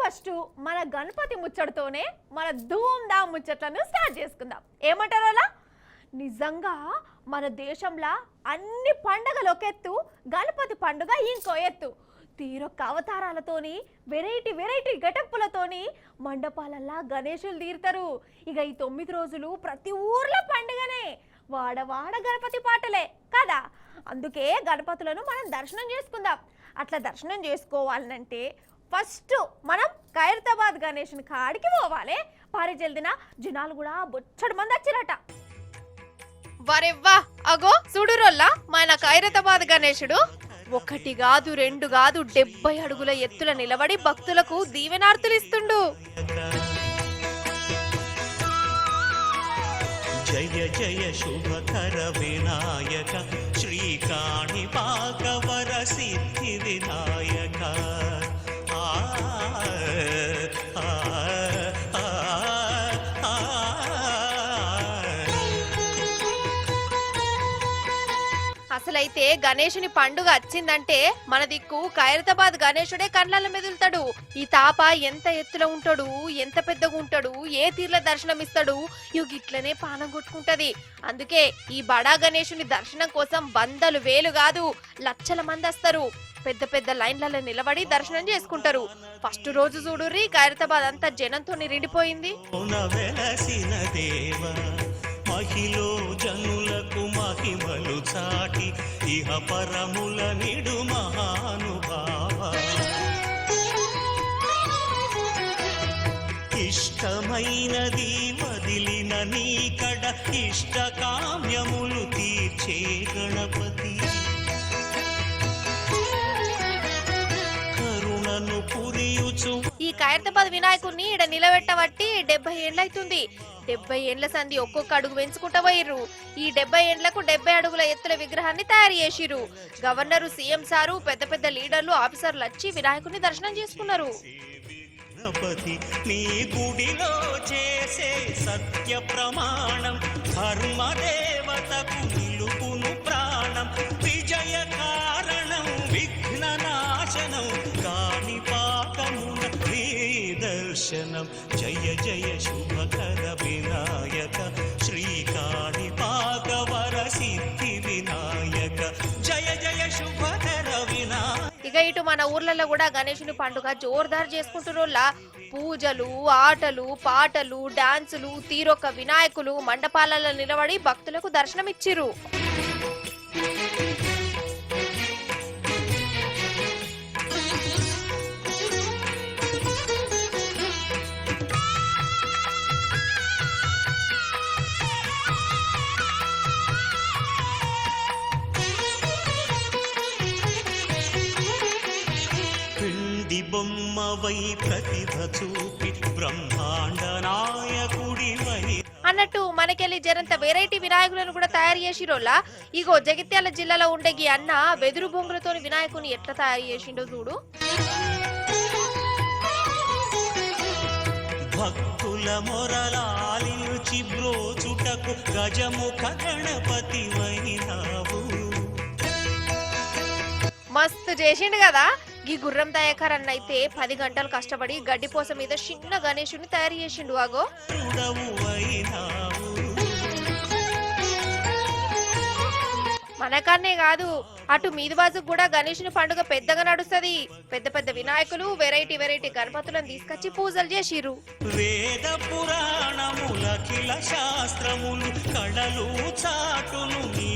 First మన గణపతి ముచ్చటతోనే మన ధూమ్ ధామ్ ముచ్చట్లను start చేసుకుందాం. ఏమంటారు అలా? నిజంగా మన దేశంలో అన్ని పండుగలు ఒక ఎత్తు, గణపతి పండుగ ఇంకో ఎత్తు. తీరొక్క అవతారాలతోని వెరైటీ గెటప్పులతోని మండపాలల్లా గణేశులు తీరుతారు. ఇక ఈ 9 రోజులు ప్రతి ఊర్లో పండుగనే, వాడ గణపతి పాటలే కదా. అందుకే గణపతులను మనం దర్శనం చేసుకుందాం. అట్లా దర్శనం చేసుకోవాలంటే ఫస్ట్ మనం ఖైరతాబాద్ గణేశుని కాడికి పోవాలి. పారి జల్దిన జనాలు కూడా బొచ్చడు మంది వచ్చిరట. వరెవ్వా, అగో చూడురోల్లా మన ఖైరతాబాద్ గణేశుడు 1 కాదు 2 కాదు 70 అడుగుల ఎత్తుల నిలబడి భక్తులకు దీవెనార్తులు ఇస్తుండు. జయ జయ శుభకర వినాయక శ్రీకాణిపాక వర సిద్ధి వినాయక. అసలైతే గణేశుని పండుగ వచ్చిందంటే మన దిక్కు ఖైరతాబాద్ గణేశుడే కండ్ల మెదులుతాడు. ఈ తాప ఎంత ఎత్తులో ఉంటాడు, ఎంత పెద్దగా ఉంటాడు, ఏ తీర్ల దర్శనం ఇస్తాడు, ఇట్లనే పానం కొట్టుకుంటది. అందుకే ఈ బడా గణేశుని దర్శనం కోసం వందలు వేలు కాదు లక్షల మంది వస్తారు. పెద్ద పెద్ద లైన్లలో నిలబడి దర్శనం చేసుకుంటారు. ఫస్ట్ రోజు చూడుర్రి ఖైరతాబాద్ అంతా జనంతో నిండిపోయింది. మహిలో జనులకు మహిమలు చాటి ఇహ పరముల నిడు మహానుభావ. ఇష్టమైనది వదిలిన నీకడ ఇష్ట కామ్యములు తీర్చే గణపతి. కరుణను పురియుచు ఈ ఖైరతాబాద్ వినాయకుడిని ఈడ నిలబెట్టబట్టి 70 ఏండ్లైతుంది. 70 ఏండ్ల సంధి ఒక్కొక్క అడుగు పెంచుకుంటా పోయిర్రు. ఈ 70 ఏండ్లకు 70 అడుగుల ఎత్తుల విగ్రహాన్ని తయారు చేసిర్రు. గవర్నరు, సీఎం సారు, పెద్ద పెద్ద లీడర్లు, ఆఫీసర్లు వచ్చి వినాయకుడిని దర్శనం చేసుకున్నారు. నీ గుడిలో చేసే సత్య ప్రమాణం ధర్మదేవతకు నిలుపును ప్రాణం. విజయ కారణం విఘ్న నాశనం కాణిపాకమున దర్శనం. జయ జయ శుభకర వినాయక శ్రీకాణిపాక వర సిద్ధి వినాయక. జయ జయ శుభకర వినాయక. ఇక ఇటు మన ఊర్లలో కూడా గణేశుని పండుగ జోర్దార్ చేసుకుంటున్న పూజలు, ఆటలు, పాటలు, డాన్సులు, తీరొక్క వినాయకులు మండపాలలో నిలబడి భక్తులకు దర్శనం ఇచ్చిరు. బొమ్మవై ప్రతిభ చూపి బ్రహ్మాండ నాయకుడివై అన్నట్టు మనకెళ్ళి జరంత వెరైటీ వినాయకులను కూడా తయారు చేసిరోలా. ఇగో జగిత్యాల జిల్లాలో ఉండే ఈ అన్న వెదురు బొంగులతో వినాయకుని ఎట్లా తయారు చేసిండో చూడు. భక్తుల మొరలాలించి బ్రోచుటకు గజముఖ గణపతి వైనావు. మస్తు చేసిండు కదా. ఈ గుర్రం దయాకర్ అన్న అయితే 10 గంటలు కష్టపడి గడ్డిపోస మీద చిన్న గణేశుని తయారు చేసిండు. ఆగో మనకన్నే కాదు అటు మీది బాజుకు కూడా గణేశుని పండుగ పెద్దగా నడుస్తుంది. పెద్ద పెద్ద వినాయకులు వెరైటీ గణపతులను తీసుకొచ్చి పూజలు చేసిరు. వేద పురాణములఖిల శాస్త్రములు కళలు చాటును నీ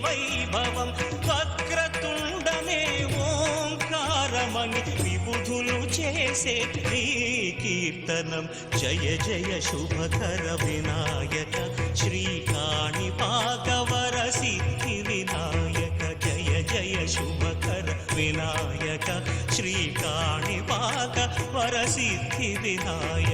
వైభవం. వక్రతుండమే ఓంకారమని విబుధులు చేసే నీ కీర్తనం. జయ జయ శుభకర వినాయక శ్రీకాణిపాక వర సిద్ధి వినాయక. జయ జయ శుభకర వినాయక శ్రీకాణిపాక వర సిద్ధి వినాయక.